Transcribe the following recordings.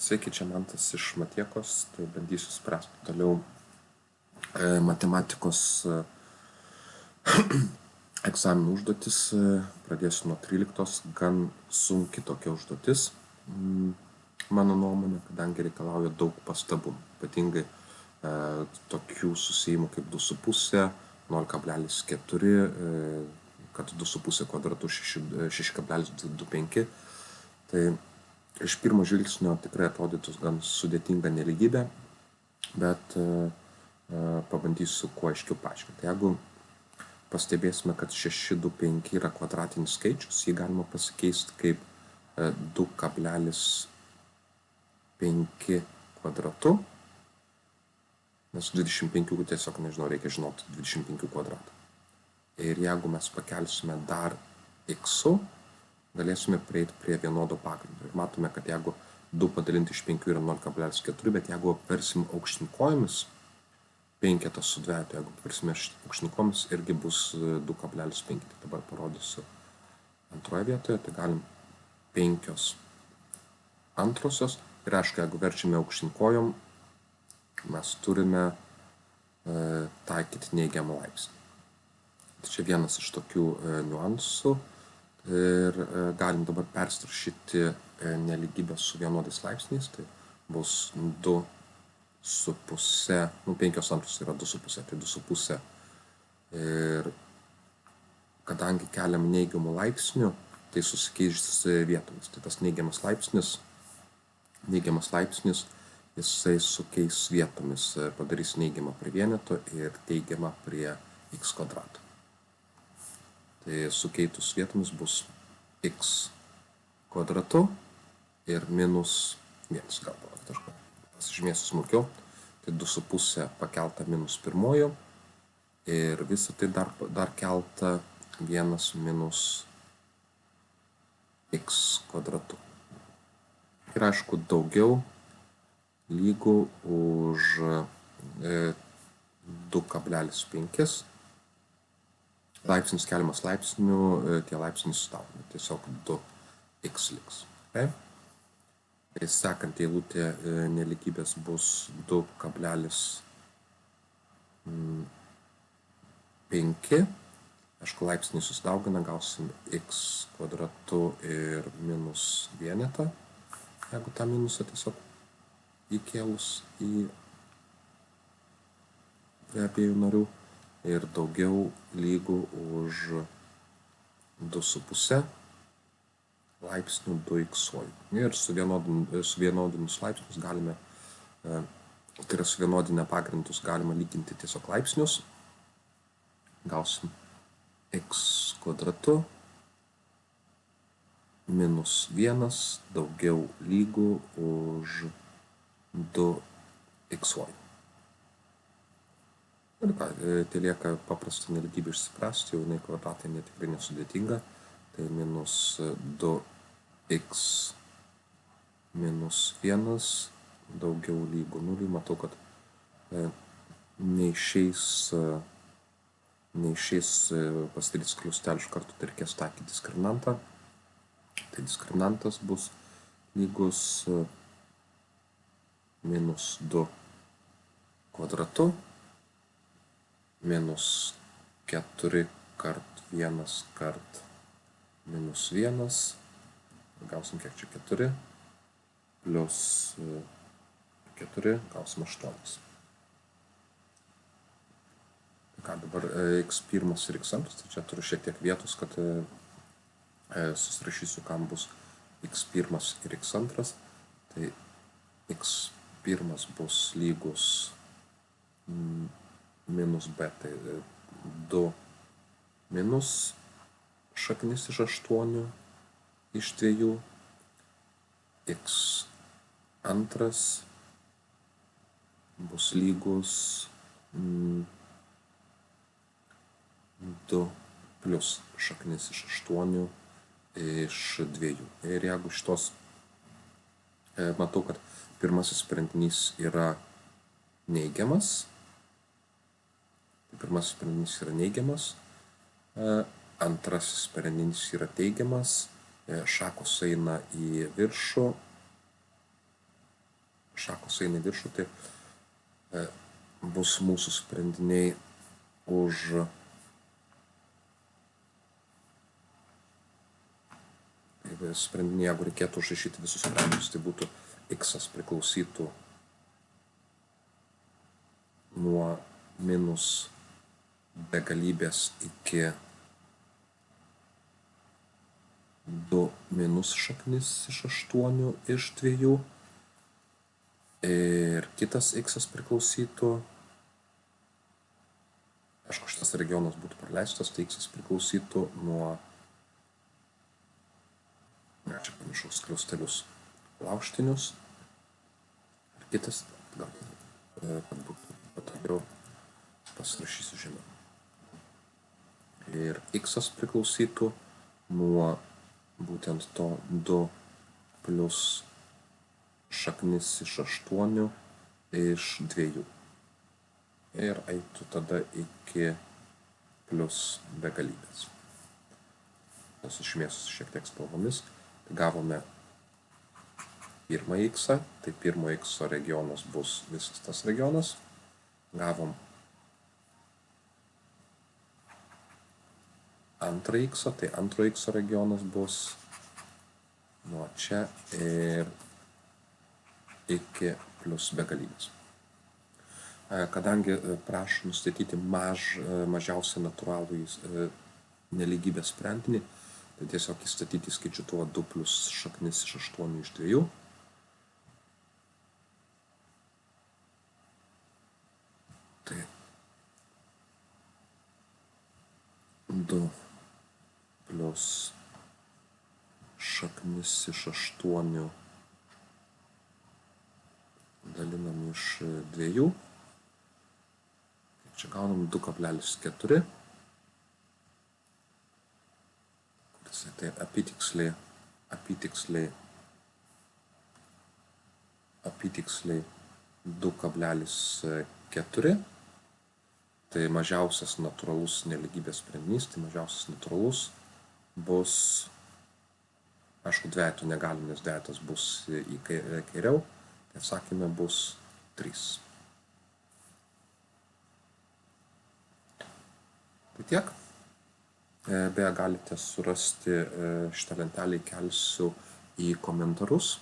Sveiki, čia Mantas iš Matiekos, tai bandysiu spręsti toliau matematikos egzaminų užduotis. Pradėsiu nuo 13, gan sunki tokia užduotis, mano nuomonė, kadangi reikalauja daug pastabų, ypatingai tokių susijimų kaip 2,5, 0,4, kad 2,5 kvadratu 6,25. Tai iš pirmo žvilgsnio tikrai atrodytų gan sudėtinga nelygybė, bet pabandysiu kuo aiškiau paaiškinti. Jeigu pastebėsime, kad 625 yra kvadratinis skaičius, jį galima pasikeisti kaip 2,5 kvadratu, nes 25 tiesiog, nežinau, reikia žinoti 25 kvadratą. Ir jeigu mes pakelsime dar x-u, galėsime prieiti prie vienodo pagrindo. Ir matome, kad jeigu 2 padalinti iš 5 yra 0,4, bet jeigu apversim aukštinkojomis, penketas su dvejetu, jeigu apversime aukštinkojomis, irgi bus 2,5. Tai dabar parodysiu antroje vietoje, tai galim 5 antrosios. Ir aišku, jeigu verčiame aukštinkojom, mes turime taikyti neigiamą laipsnį. Tai čia vienas iš tokių niuansų. Ir galim dabar persirašyti nelygybę su vienodais laipsniais, tai bus 2,5, 5 antros yra 2,5, tai 2,5. Ir kadangi keliam neigiamų laipsnių, tai susikeis vietomis. Tai tas neigiamas laipsnis, jisai sukeis vietomis, padarys neigiamą prie vieneto ir teigiamą prie x kvadrato. Tai sukeitus vietomis bus x kvadratu ir minus 1, gal pasižymėsiu smulkiau. Tai 2,5 pakelta minus 1 ir visą tai dar kelta 1 minus x kvadratu. Ir aišku, daugiau lygu už 2,5. Laipsnis keliamas laipsnių, tie laipsniai sudauginami, tiesiog 2x liks. Okay? Tai sekant eilutė nelygybės bus 2,5. Aišku, laipsniai susidaugina, gausim x kvadratu ir minus vienetą, jeigu tą minusą tiesiog įkėlus į prie abiejų narių. Ir daugiau lygų už 2,5 laipsnių 2x. Ir suvienodinus laipsnius galime, tai yra suvienodinę pagrindus galima lyginti tiesiog laipsnius. Gausim x kvadratu minus 1 daugiau lygų už 2x. Ir ką, tai lieka paprastą nelygybę išspręsti, jau jinai kvadratai tikrai nesudėtinga. Tai minus 2x minus 1 daugiau lygų 0. Matau, kad neišeis pasidaryti skliaustelį iš karto, tai reikės taikyti diskriminantą. Tai diskriminantas bus lygus minus 2 kvadratu minus 4 kart 1 kart minus 1, gausim kiek čia 4, plus 4, gausim 8. Ką dabar x1 ir x2, tai čia turiu šiek tiek vietos, kad susirašysiu, kam bus x1 ir x2. Tai x1 bus lygus minus b, tai 2 minus šaknis iš 8 iš 2, x2 bus lygus 2 plus šaknis iš 8 iš 2. Ir jeigu šitos, matau, kad pirmasis sprendinys yra neigiamas, antrasis sprendinys yra teigiamas, šakos eina į viršų šakos eina į viršų, tai bus mūsų sprendiniai už sprendiniai, jeigu reikėtų užrašyti visus sprendinius, tai būtų x priklausytų nuo minus begalybės iki 2 minus šaknis iš 8 iš 2. Ir kitas x priklausytų, aišku, šitas regionas būtų praleistas, tai x priklausytų nuo, čia pamiršau skliaustelius, lauštinius. Ir kitas, gal, kad būtų patogiau, pasirašysiu žemiau. Ir x priklausytų nuo būtent to 2 plus šaknis iš 8 iš 2. Ir eitų tada iki plus begalybės. Pasižymėsiu šiek tiek spalvomis. Tai gavome pirmą x, tai pirmo x regionas bus visas tas regionas. Gavom antrą x, tai antro x regionas bus nuo čia ir iki plus begalybės. Kadangi prašo nustatyti mažiausią natūralų nelygybės sprendinį, tai tiesiog įstatyti skaičiuotuvą 2 plus šaknis iš 8 iš 2. Tai 2 plus šaknis iš 8 dalinam iš 2. Čia gaunam 2,4. Tai apytiksliai 2,4. Tai mažiausias natūralus nelygybės sprendinys, tai mažiausias natūralus bus, aišku, dvejetų negalim, nes dvejetas bus į kairiau, tai atsakymė bus 3. Tai tiek. Beje, galite surasti šitą lentelę, įkelsiu į komentarus.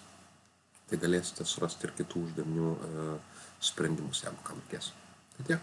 Tai galėsite surasti ir kitų uždavinių sprendimus, jeigu kam reikės. Tai tiek.